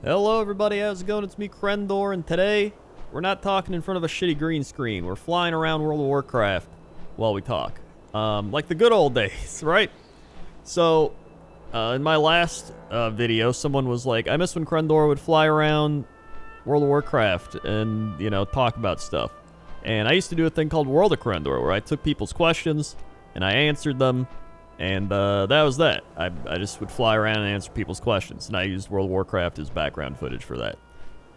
Hello everybody, how's it going? It's me, Crendor, and today we're not talking in front of a shitty green screen. We're flying around World of Warcraft while we talk. Like the good old days, right? So, in my last video, someone was like, I miss when Crendor would fly around World of Warcraft and, you know, talk about stuff. And I used to do a thing called World of Crendor, where I took people's questions and I answered them. And that was that. I just would fly around and answer people's questions, and I used World of Warcraft as background footage for that.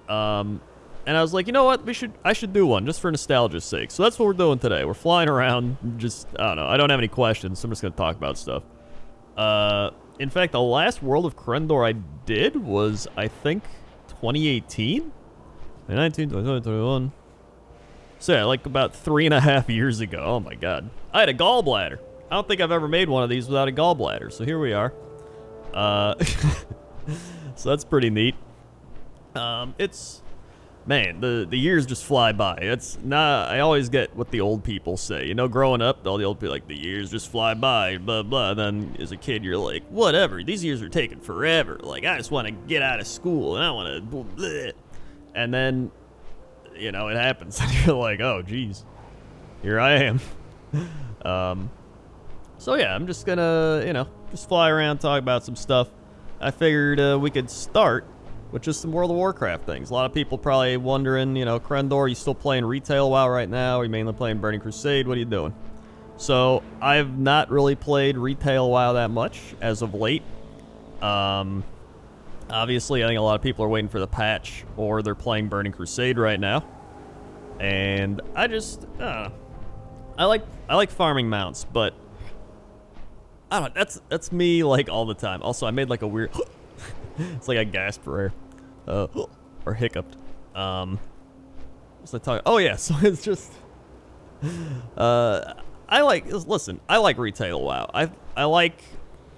And I was like, you know what? I should do one just for nostalgia's sake. So that's what we're doing today. We're flying around. Just I don't know. I don't have any questions, so I'm just gonna talk about stuff. In fact, the last World of Crendor I did was I think 2018, 2019, 2021. So yeah, like about 3.5 years ago. Oh my god, I had a gallbladder. I don't think I've ever made one of these without a gallbladder, so here we are. So that's pretty neat. Man, the years just fly by. It's not, I always get what the old people say. You know, growing up, all the old people like, the years just fly by, blah, blah. Then as a kid, you're like, whatever, these years are taking forever. Like, I just want to get out of school, and I want to, blah, blah. And then, you know, it happens, and you're like, oh, geez, here I am. So yeah, I'm just gonna, you know, just fly around, talk about some stuff. I figured we could start with just some World of Warcraft things. A lot of people probably wondering, you know, Crendor, you still playing retail WoW right now? Are you mainly playing Burning Crusade? What are you doing? So I've not really played retail WoW that much as of late. Obviously, I think a lot of people are waiting for the patch, or they're playing Burning Crusade right now. And I just, I like farming mounts, but I don't know, that's me, like, all the time. Also, I made, like, a weird... it's like I gasped for air. Or hiccuped. Was I talking... Oh, yeah, so it's just... I like retail WoW. I like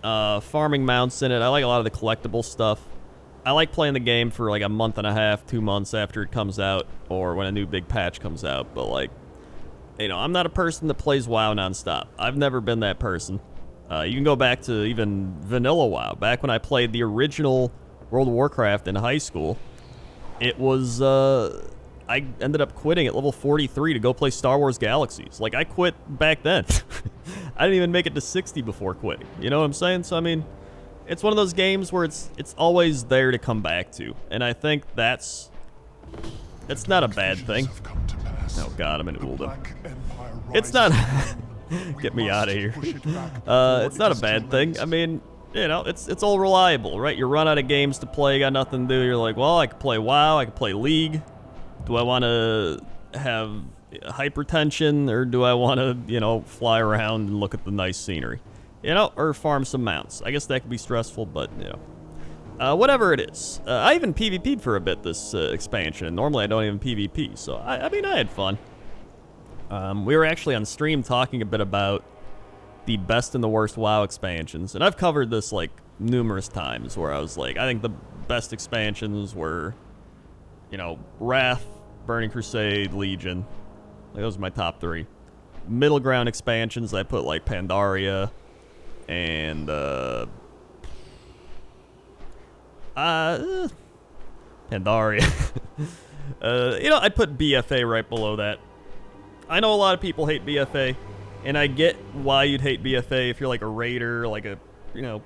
farming mounts in it. I like a lot of the collectible stuff. I like playing the game for, like, a month and a half, 2 months after it comes out, or when a new big patch comes out. But, like, you know, I'm not a person that plays WoW nonstop. I've never been that person. You can go back to even vanilla WoW. Back when I played the original World of Warcraft in high school, it was, I ended up quitting at level 43 to go play Star Wars Galaxies. Like, I quit back then. I didn't even make it to 60 before quitting. You know what I'm saying? So, I mean, it's one of those games where it's always there to come back to. And I think that's not a bad thing. Oh, God, I'm in Uldum. It's not... Get me out of here. It's not a bad thing. I mean, you know, it's all reliable, right? You run out of games to play, got nothing to do. You're like, well, I could play WoW, I could play League. Do I want to have hypertension, or do I want to, you know, fly around and look at the nice scenery? You know, or farm some mounts. I guess that could be stressful, but, you know. Whatever it is. I even PvP'd for a bit this expansion. Normally I don't even PvP, so I mean, I had fun. We were actually on stream talking a bit about the best and the worst WoW expansions, and I've covered this like numerous times, where I was like, I think the best expansions were, you know, Wrath, Burning Crusade, Legion. Like, those are my top 3. Middle ground expansions, I put like Pandaria and Pandaria. You know, I'd put BFA right below that. I know a lot of people hate BFA, and I get why you'd hate BFA if you're like a raider, like a, you know,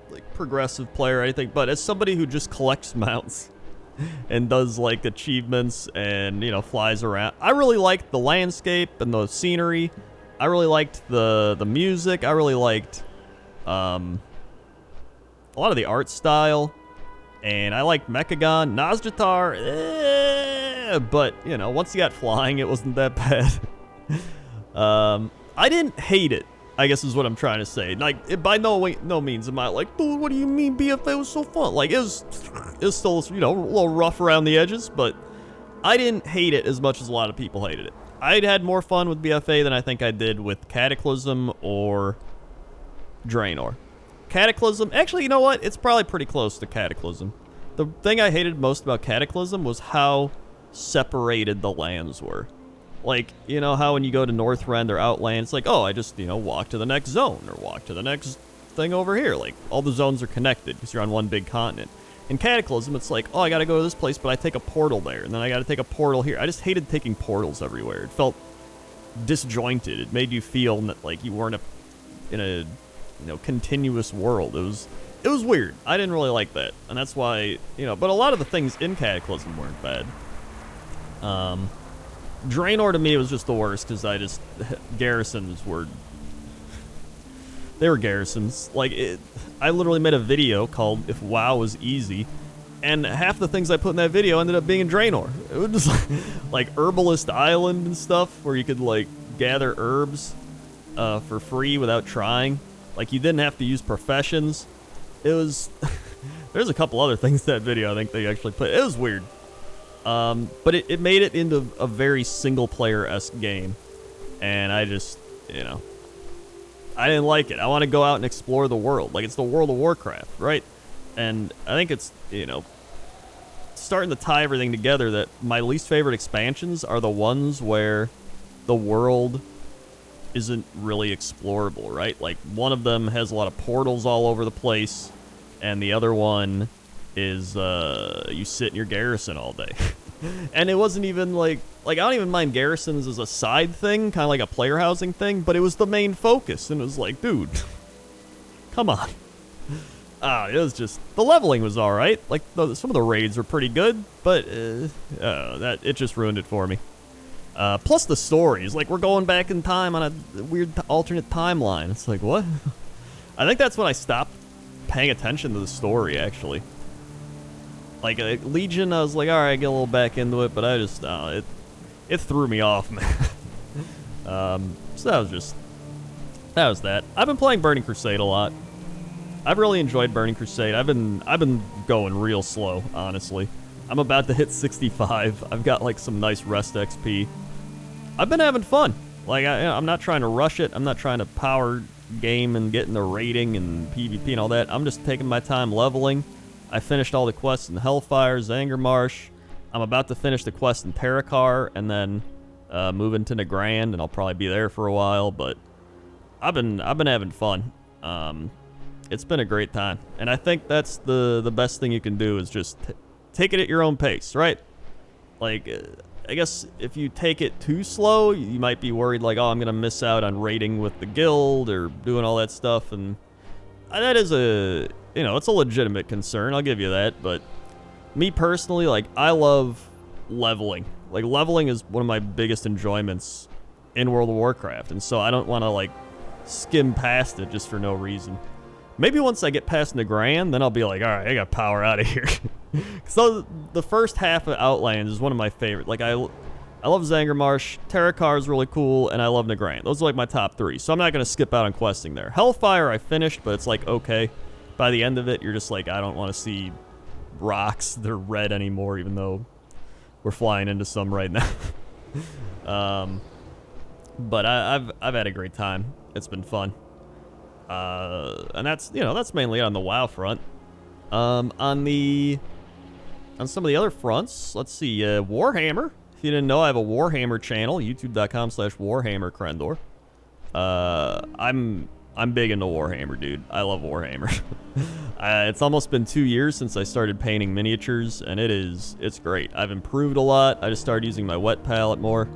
like progressive player or anything, but as somebody who just collects mounts and does like achievements and, you know, flies around, I really liked the landscape and the scenery. I really liked the music. I really liked a lot of the art style, and I liked Mechagon, Nazjatar, but, you know, once you got flying, it wasn't that bad. I didn't hate it, I guess is what I'm trying to say. Like, by no means am I like, dude, what do you mean BFA was so fun? Like, it was still, you know, a little rough around the edges, but I didn't hate it as much as a lot of people hated it. I'd had more fun with BFA than I think I did with Cataclysm or Draenor. Cataclysm, actually, you know what? It's probably pretty close to Cataclysm. The thing I hated most about Cataclysm was how separated the lands were. Like, you know how when you go to Northrend or Outland, it's like, oh, I just, you know, walk to the next zone or walk to the next thing over here. Like, all the zones are connected because you're on one big continent. In Cataclysm, it's like, oh, I gotta go to this place, but I take a portal there, and then I gotta take a portal here. I just hated taking portals everywhere. It felt disjointed. It made you feel like you weren't in a continuous world. It was weird. I didn't really like that, and that's why, but a lot of the things in Cataclysm weren't bad. Draenor to me was just the worst, because garrisons were, they were garrisons. Like, I literally made a video called If WoW Was Easy, and half the things I put in that video ended up being in Draenor. It was just like Herbalist Island and stuff, where you could, like, gather herbs for free without trying. Like, you didn't have to use professions. It was... There's a couple other things in that video I think they actually put. It was weird. But it made it into a very single-player-esque game. And I just, I didn't like it. I want to go out and explore the world. Like, it's the World of Warcraft, right? And I think it's, starting to tie everything together that my least favorite expansions are the ones where the world isn't really explorable, right? Like, one of them has a lot of portals all over the place, and the other one is you sit in your garrison all day. And it wasn't even like I don't even mind garrisons as a side thing, kind of like a player housing thing, but it was the main focus, and it was like, dude, come on. It was just, the leveling was all right. Like, some of the raids were pretty good, but it just ruined it for me. Plus the stories, like, we're going back in time on a weird alternate timeline. It's like, what? I think that's when I stopped paying attention to the story, actually. Like, Legion, I was like, all right, get a little back into it, but I just, it threw me off, man. So that was that. I've been playing Burning Crusade a lot. I've really enjoyed Burning Crusade. I've been going real slow, honestly. I'm about to hit 65. I've got, like, some nice rest XP. I've been having fun. Like, I'm not trying to rush it. I'm not trying to power game and get into raiding and PvP and all that. I'm just taking my time leveling. I finished all the quests in Hellfire, Zangarmarsh. I'm about to finish the quest in Terakar and then move into Nagrand, and I'll probably be there for a while. But I've been having fun. It's been a great time, and I think that's the best thing you can do is just take it at your own pace, right? Like, I guess if you take it too slow, you might be worried like, oh, I'm gonna miss out on raiding with the guild or doing all that stuff, and that is it's a legitimate concern, I'll give you that, but me personally, like, I love leveling. Like, leveling is one of my biggest enjoyments in World of Warcraft, and so I don't want to, like, skim past it just for no reason. Maybe once I get past Nagrand, then I'll be like, all right, I got power out of here. So the first half of Outlands is one of my favorite. Like, I love Zangarmarsh, Terakar is really cool, and I love Nagrand. Those are, like, my top three, so I'm not going to skip out on questing there. Hellfire I finished, but it's like, okay. By the end of it, you're just like, I don't want to see rocks that are red anymore, even though we're flying into some right now. But I've had a great time. It's been fun. And that's mainly on the WoW front. On some of the other fronts, let's see, Warhammer. If you didn't know, I have a Warhammer channel, youtube.com/WarhammerCrendor. I'm big into Warhammer, dude. I love Warhammer. It's almost been 2 years since I started painting miniatures, and it's great. I've improved a lot. I just started using my wet palette more.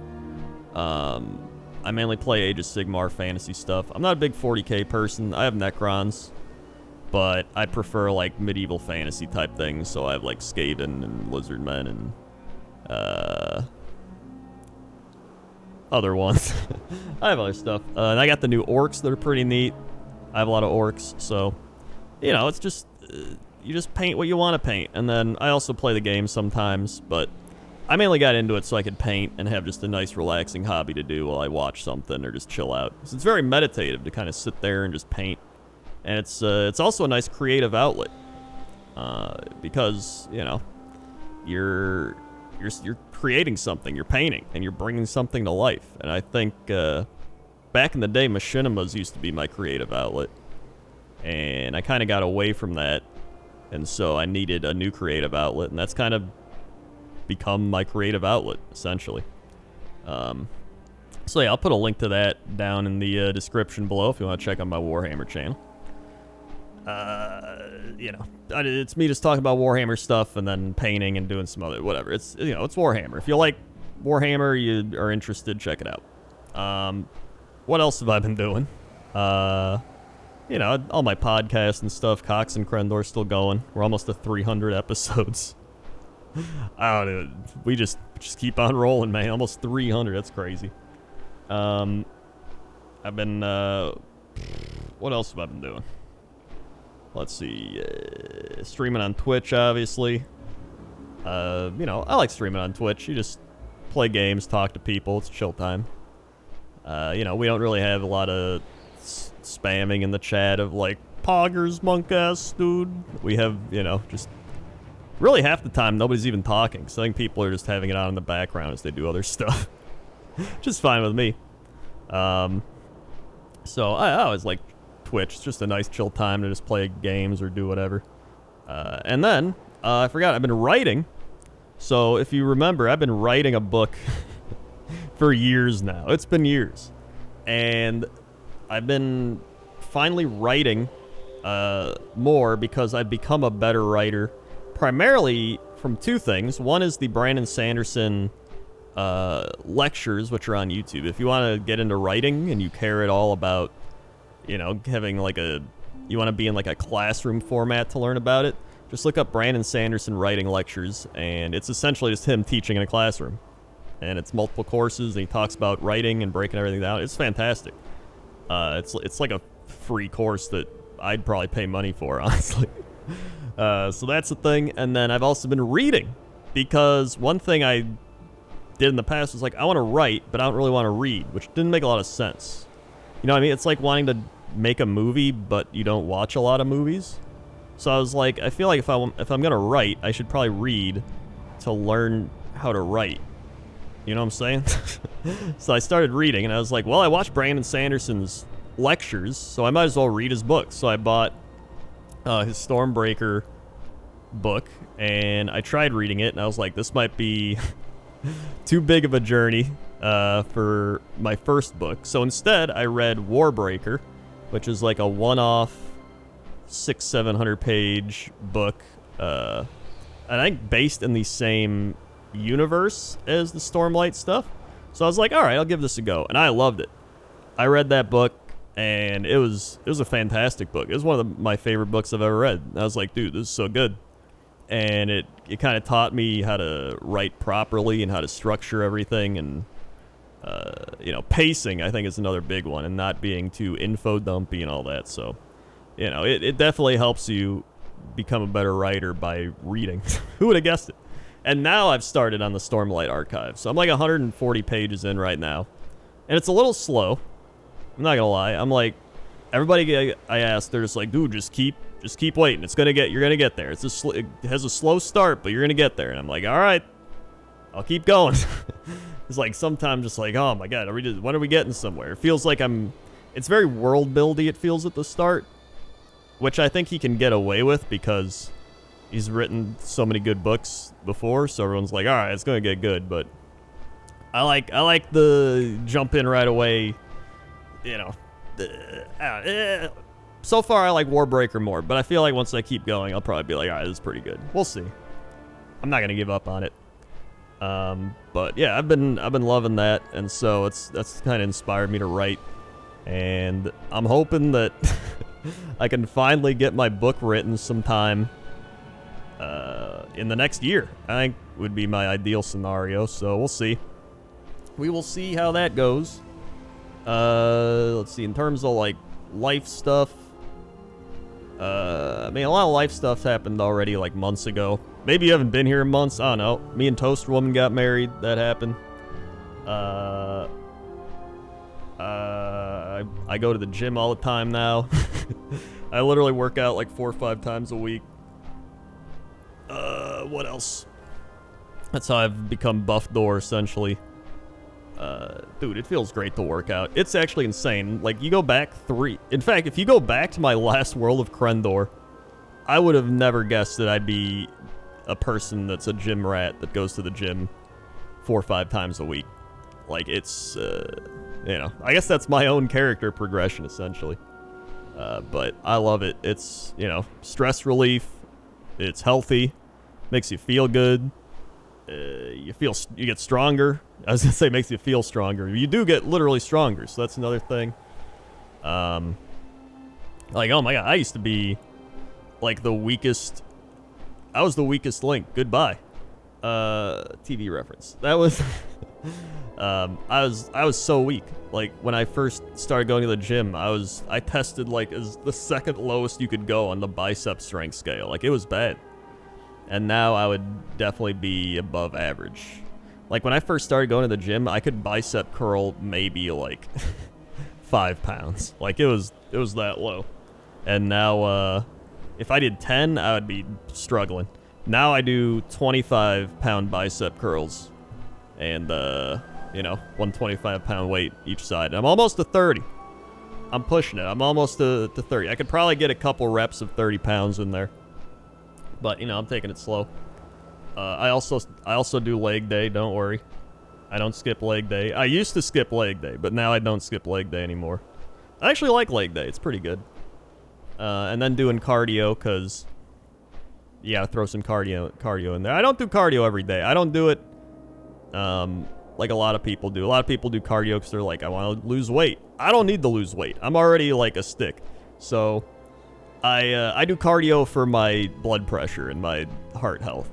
I mainly play Age of Sigmar fantasy stuff. I'm not a big 40k person. I have Necrons, but I prefer, like, medieval fantasy type things. So I have, like, Skaven and Lizardmen and other ones. I have other stuff. And I got the new orcs that are pretty neat. I have a lot of orcs, so it's just you just paint what you want to paint. And then I also play the game sometimes, but I mainly got into it so I could paint and have just a nice relaxing hobby to do while I watch something or just chill out. So it's very meditative to kind of sit there and just paint. And it's also a nice creative outlet because you're creating something, you're painting, and you're bringing something to life. And I think back in the day, machinimas used to be my creative outlet, and I kind of got away from that, and so I needed a new creative outlet, and that's kind of become my creative outlet, essentially. So yeah, I'll put a link to that down in the description below if you want to check out my Warhammer channel. you know, it's me just talking about Warhammer stuff and then painting and doing some other whatever. It's, you know, it's Warhammer. If you like Warhammer, you are interested, check it out. What else have I been doing? You know, all my podcasts and stuff. Cox and Crendor still going. We're almost to 300 episodes. I don't know. We just keep on rolling, man. Almost 300. That's crazy. I've been, what else have I been doing? Let's see. Streaming on Twitch, obviously. You know, I like streaming on Twitch. You just play games, talk to people. It's chill time. You know, we don't really have a lot of spamming in the chat of like, poggers, monk ass, dude. We have, you know, just really half the time nobody's even talking. So I think people are just having it on in the background as they do other stuff. Just fine with me. So I always like Twitch. It's just a nice chill time to just play games or do whatever. And then, I forgot, I've been writing. So if you remember, I've been writing a book for years now. It's been years. And I've been finally writing more because I've become a better writer. Primarily from two things. One is the Brandon Sanderson lectures, which are on YouTube. If you want to get into writing and you care at all about, you know, having like you want to be in like a classroom format to learn about it, just look up Brandon Sanderson writing lectures, and it's essentially just him teaching in a classroom. And it's multiple courses, and he talks about writing and breaking everything down. It's fantastic. It's like a free course that I'd probably pay money for, honestly. So that's the thing. And then I've also been reading, because one thing I did in the past was like, I want to write, but I don't really want to read, which didn't make a lot of sense. You know what I mean? It's like wanting to make a movie, but you don't watch a lot of movies. So I was like, I feel like if I'm going to write, I should probably read to learn how to write. You know what I'm saying? So I started reading, and I was like, well, I watched Brandon Sanderson's lectures, so I might as well read his books. So I bought his Stormbreaker book, and I tried reading it, and I was like, this might be too big of a journey for my first book. So instead, I read Warbreaker, which is like a one-off 600-700 page book, I think based in the same universe as the Stormlight stuff. So I was like, all right, I'll give this a go, and I loved it. I read that book, and it was a fantastic book. It was one of my favorite books I've ever read. I was like, dude, this is so good. And it kind of taught me how to write properly and how to structure everything, and you know, pacing I think is another big one, and not being too info dumpy and all that. So, you know, it definitely helps you become a better writer by reading. Who would have guessed it? And now I've started on the Stormlight Archive, so I'm like 140 pages in right now, and it's a little slow. I'm not gonna lie. I'm like, everybody I asked, they're just like, dude, just keep waiting. You're gonna get there. It has a slow start, but you're gonna get there. And I'm like, all right, I'll keep going. It's like sometimes just like, oh my god, when are we getting somewhere? It feels like it's very world buildy. It feels at the start, which I think he can get away with because he's written so many good books before. So everyone's like, all right, it's gonna get good. But I like the jump in right away. You know, so far I like Warbreaker more, but I feel like once I keep going, I'll probably be like, all right, this is pretty good. We'll see. I'm not gonna give up on it. But yeah, I've been loving that, and so that's kind of inspired me to write, and I'm hoping that I can finally get my book written sometime in the next year. I think would be my ideal scenario. So we'll see. We will see how that goes. Let's see, in terms of like life stuff, I mean, a lot of life stuff happened already like months ago. Maybe you haven't been here in months, I don't know. Me and Toast Woman got married, that happened. I go to the gym all the time now. I literally work out like 4 or 5 times a week. What else? That's how I've become Buff Door, essentially. Dude, it feels great to work out. It's actually insane. Like, you go back in fact, if you go back to my last World of Crendor, I would have never guessed that I'd be a person that's a gym rat that goes to the gym 4 or 5 times a week. Like, it's, you know, I guess that's my own character progression, essentially. But I love it. It's, you know, stress relief. It's healthy. Makes you feel good. You get stronger. I was gonna say makes you feel stronger. You do get literally stronger, so that's another thing. Like, oh my god, I used to be like the weakest. I was the weakest link. Goodbye. TV reference. That was. I was so weak. Like when I first started going to the gym, I tested like as the second lowest you could go on the bicep strength scale. Like it was bad. And now I would definitely be above average. Like when I first started going to the gym, I could bicep curl maybe like 5 pounds. Like it was that low. And now if I did 10, I would be struggling. Now I do 25-pound bicep curls and you know, 125-pound weight each side. I'm almost to 30. I'm pushing it. I'm almost to 30. I could probably get a couple reps of 30 pounds in there. But, you know, I'm taking it slow. I also do leg day, don't worry. I don't skip leg day. I used to skip leg day, but now I don't skip leg day anymore. I actually like leg day. It's pretty good. And then doing cardio, because you gotta throw some cardio in there. I don't do cardio every day. I don't do it like a lot of people do. A lot of people do cardio because they're like, I want to lose weight. I don't need to lose weight. I'm already like a stick. So I do cardio for my blood pressure and my heart health.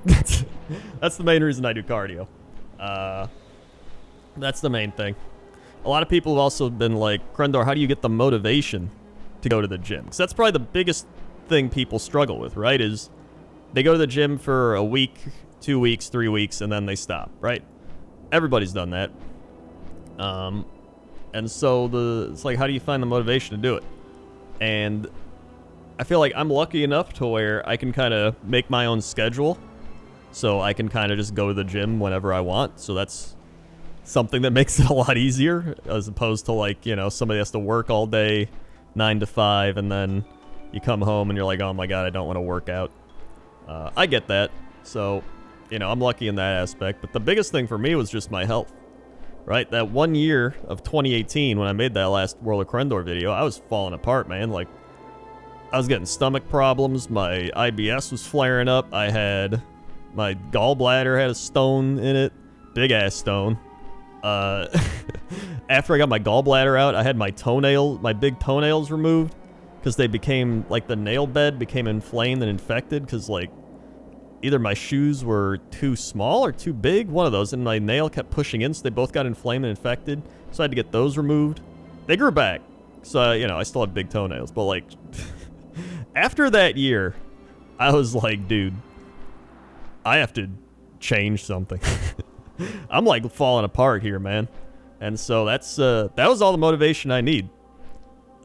That's the main reason I do cardio. That's the main thing. A lot of people have also been like, Crendor, how do you get the motivation to go to the gym? Because that's probably the biggest thing people struggle with, right? Is they go to the gym for a week, 2 weeks, 3 weeks, and then they stop, right? Everybody's done that. And so it's like, how do you find the motivation to do it? And I feel like I'm lucky enough to where I can kind of make my own schedule. So I can kind of just go to the gym whenever I want. So that's something that makes it a lot easier, as opposed to like, you know, somebody has to work all day, 9 to 5, and then you come home and you're like, oh my god, I don't want to work out. I get that. So, you know, I'm lucky in that aspect. But the biggest thing for me was just my health, right? That 1 year of 2018, when I made that last World of Crendor video, I was falling apart, man. Like, I was getting stomach problems. My IBS was flaring up. I had my gallbladder had a stone in it, big ass stone. After I got my gallbladder out, I had my big toenails removed because they became like the nail bed became inflamed and infected because like either my shoes were too small or too big, one of those, and my nail kept pushing in, so they both got inflamed and infected. So I had to get those removed. They grew back, so you know I still have big toenails, but like. After that year, I was like, dude, I have to change something. I'm like falling apart here, man. And so that was all the motivation I need.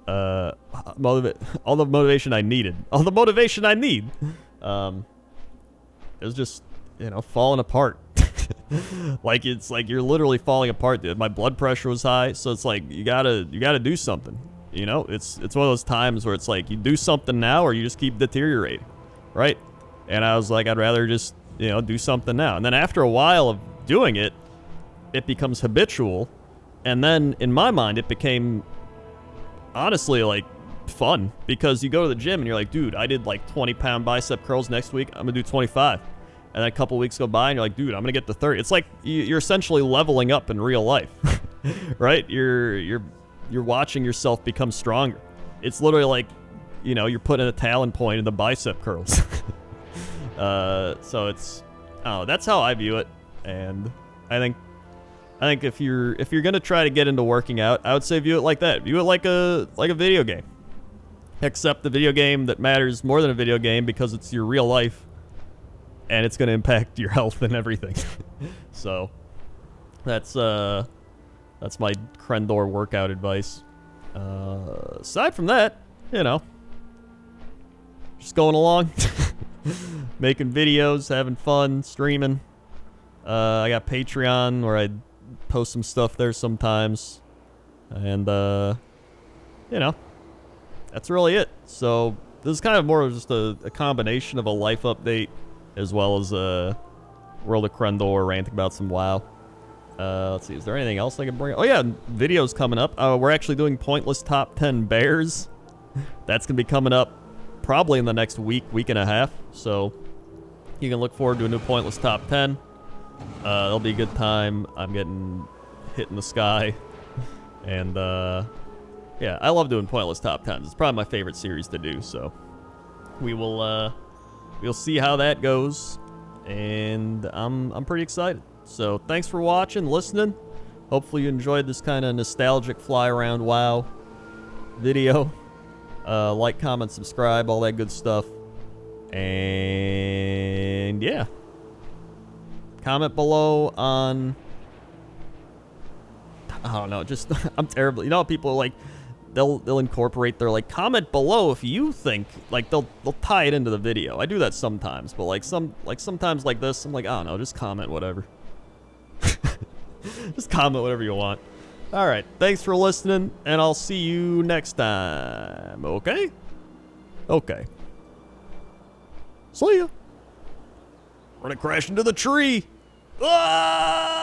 All the motivation I needed. All the motivation I need. It was just, you know, falling apart. Like it's like you're literally falling apart, dude. My blood pressure was high, so it's like you gotta do something. You know, it's one of those times where it's like you do something now or you just keep deteriorating, right? And I was like, I'd rather just, you know, do something now. And then after a while of doing it, it becomes habitual. And then in my mind, it became honestly like fun because you go to the gym and you're like, dude, I did like 20-pound bicep curls next week. I'm gonna do 25. And then a couple weeks go by and you're like, dude, I'm gonna get to 30. It's like you're essentially leveling up in real life, right? You're watching yourself become stronger. It's literally like, you know, you're putting a talon point in the bicep curls. So it's, that's how I view it. And I think if you're gonna try to get into working out, I would say view it like that. View it like a video game. Except the video game that matters more than a video game because it's your real life, and it's gonna impact your health and everything. So that's my Crendor workout advice. Aside from that, you know, just going along, making videos, having fun, streaming. I got Patreon where I post some stuff there sometimes. And, you know, that's really it. So this is kind of more of just a combination of a life update as well as World of Crendor, ranting about some WoW. Let's see, is there anything else I can bring up? Oh yeah, videos coming up. We're actually doing pointless top 10 bears That's going to be coming up probably in the next week and a half. So you can look forward to a new Pointless Top 10. It'll be a good time. I'm getting hit in the sky. And, yeah, I love doing Pointless Top 10s. It's probably my favorite series to do, so we'll see how that goes. And I'm pretty excited. So thanks for watching, listening. Hopefully you enjoyed this kind of nostalgic fly around WoW video. Like, comment, subscribe, all that good stuff. And yeah. Comment below on, I don't know, just I'm terrible. You know how people like they'll incorporate their like comment below if you think like they'll tie it into the video. I do that sometimes, but like sometimes like this, I'm like, I don't know, just comment whatever. Just comment whatever you want. All right, thanks for listening, and I'll see you next time. Okay? Okay. See ya. We're gonna crash into the tree. Ah!